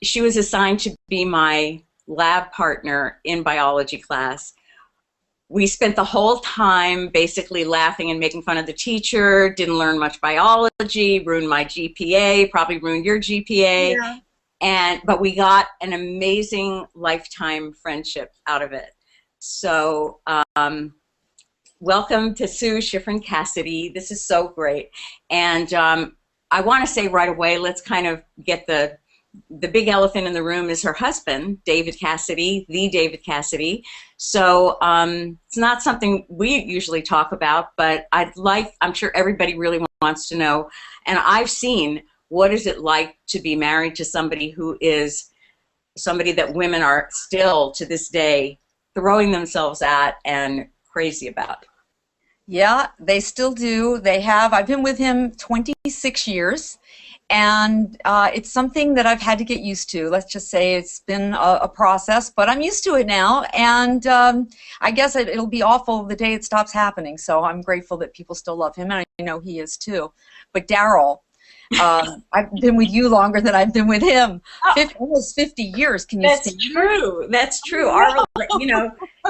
she was assigned to be my lab partner in biology class. We spent the whole time basically laughing and making fun of the teacher, didn't learn much biology, ruined my GPA, probably ruined your GPA. Yeah. But we got an amazing lifetime friendship out of it. So welcome to Sue Shifrin-Cassidy. This is so great. And I want to say right away, let's kind of get the big elephant in the room is her husband, David Cassidy, the David Cassidy. So it's not something we usually talk about, but I'm sure everybody really wants to know. And I've seen, what is it like to be married to somebody who is somebody that women are still to this day throwing themselves at and crazy about? Yeah, they still do. They have. I've been with him 26 years, and it's something that I've had to get used to. Let's just say it's been a process, but I'm used to it now, and I guess it'll be awful the day it stops happening. So I'm grateful that people still love him, and I know he is too. But Daryl, I've been with you longer than I've been with him. Almost 50 years. Can you That's see? true. That's true.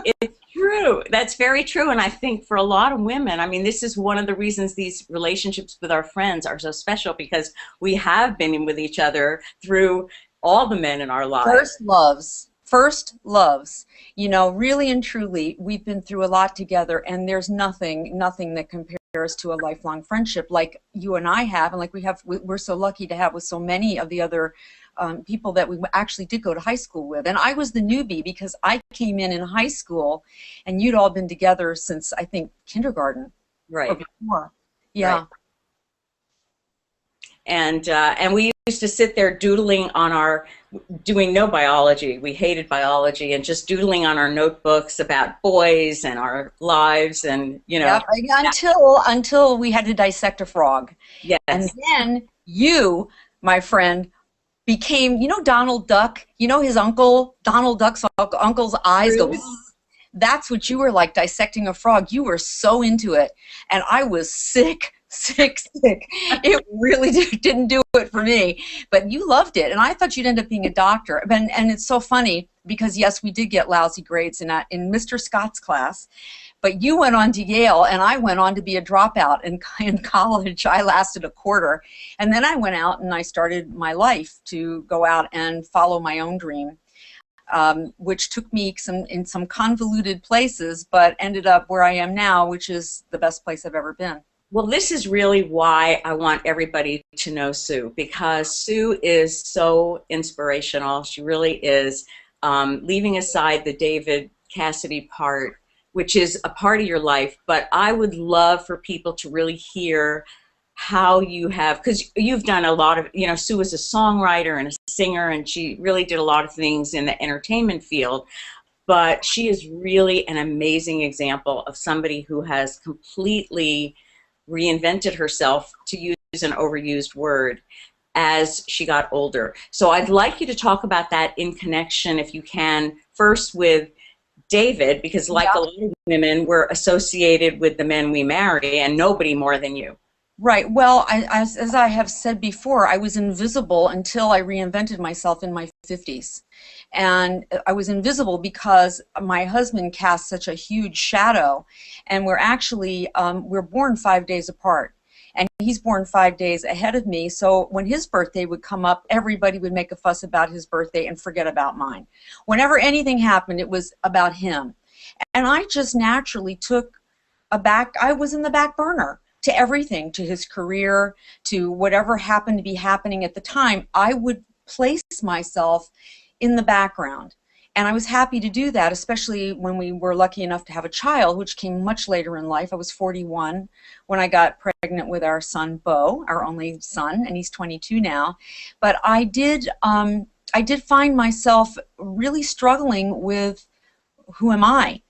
It's true. That's very true. And I think for a lot of women, I mean, this is one of the reasons these relationships with our friends are so special, because we have been in with each other through all the men in our lives. First loves. First loves. You know, really and truly, we've been through a lot together, and there's nothing that compares to a lifelong friendship like you and I have, and like we're so lucky to have with so many of the other people that we actually did go to high school with. And I was the newbie because I came in high school, and you'd all been together since, I think, kindergarten. Right. Or before. Yeah. Right. And we used to sit there doodling on doing no biology. We hated biology, and just doodling on our notebooks about boys and our lives, and Yeah, until we had to dissect a frog. Yes. And then you, my friend, became, Donald Duck, his uncle, Donald Duck's uncle's eyes go, that's what you were like, dissecting a frog. You were so into it, and I was sick. It really didn't do it for me, but you loved it, and I thought you'd end up being a doctor. And it's so funny because, yes, we did get lousy grades in Mr. Scott's class, but you went on to Yale, and I went on to be a dropout in college. I lasted a quarter, and then I went out and I started my life to go out and follow my own dream, which took me in some convoluted places, but ended up where I am now, which is the best place I've ever been. Well, this is really why I want everybody to know Sue, because Sue is so inspirational. She really is. Leaving aside the David Cassidy part, which is a part of your life, but I would love for people to really hear how you have, because you've done a lot of, Sue is a songwriter and a singer, and she really did a lot of things in the entertainment field, but she is really an amazing example of somebody who has completely reinvented herself, to use an overused word, as she got older. So I'd like you to talk about that in connection, if you can, first with David, because like a lot of women, we're associated with the men we marry, and nobody more than you. Right. Well, as I have said before, I was invisible until I reinvented myself in my 50s. And I was invisible because my husband cast such a huge shadow, and we're born 5 days apart. And he's born 5 days ahead of me, so when his birthday would come up, everybody would make a fuss about his birthday and forget about mine. Whenever anything happened, it was about him. And I just naturally I was in the back burner to everything, to his career, to whatever happened to be happening at the time. I would place myself in the background. And I was happy to do that, especially when we were lucky enough to have a child, which came much later in life. I was 41 when I got pregnant with our son, Bo, our only son, and he's 22 now. But I did find myself really struggling with, who am I?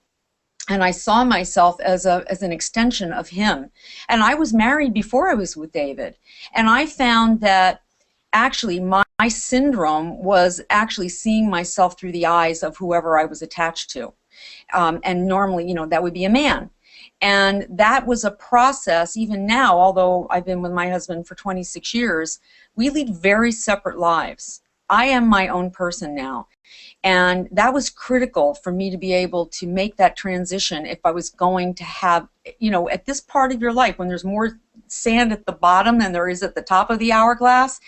And I saw myself as an extension of him. And I was married before I was with David. And I found that actually my syndrome was actually seeing myself through the eyes of whoever I was attached to. And normally, that would be a man. And that was a process. Even now, although I've been with my husband for 26 years, we lead very separate lives. I am my own person now. And that was critical for me to be able to make that transition if I was going to have, you know, at this part of your life when there's more sand at the bottom than there is at the top of the hourglass,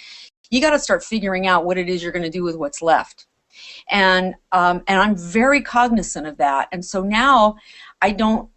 you got to start figuring out what it is you're going to do with what's left. And I'm very cognizant of that. And so now I don't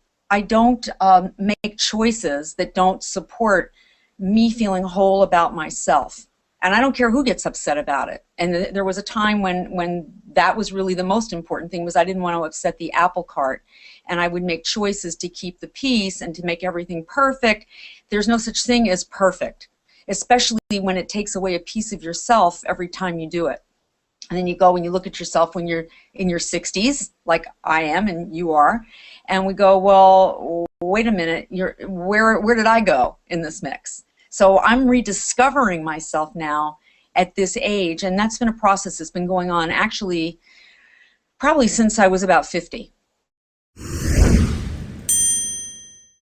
make choices that don't support me feeling whole about myself. And I don't care who gets upset about it. And there was a time when that was really the most important thing, was I didn't want to upset the apple cart. And I would make choices to keep the peace and to make everything perfect. There's no such thing as perfect, especially when it takes away a piece of yourself every time you do it. And then you go and you look at yourself when you're in your 60s, like I am and you are, and we go, well, wait a minute, where did I go in this mix? So I'm rediscovering myself now at this age, and that's been a process that's been going on actually probably since I was about 50.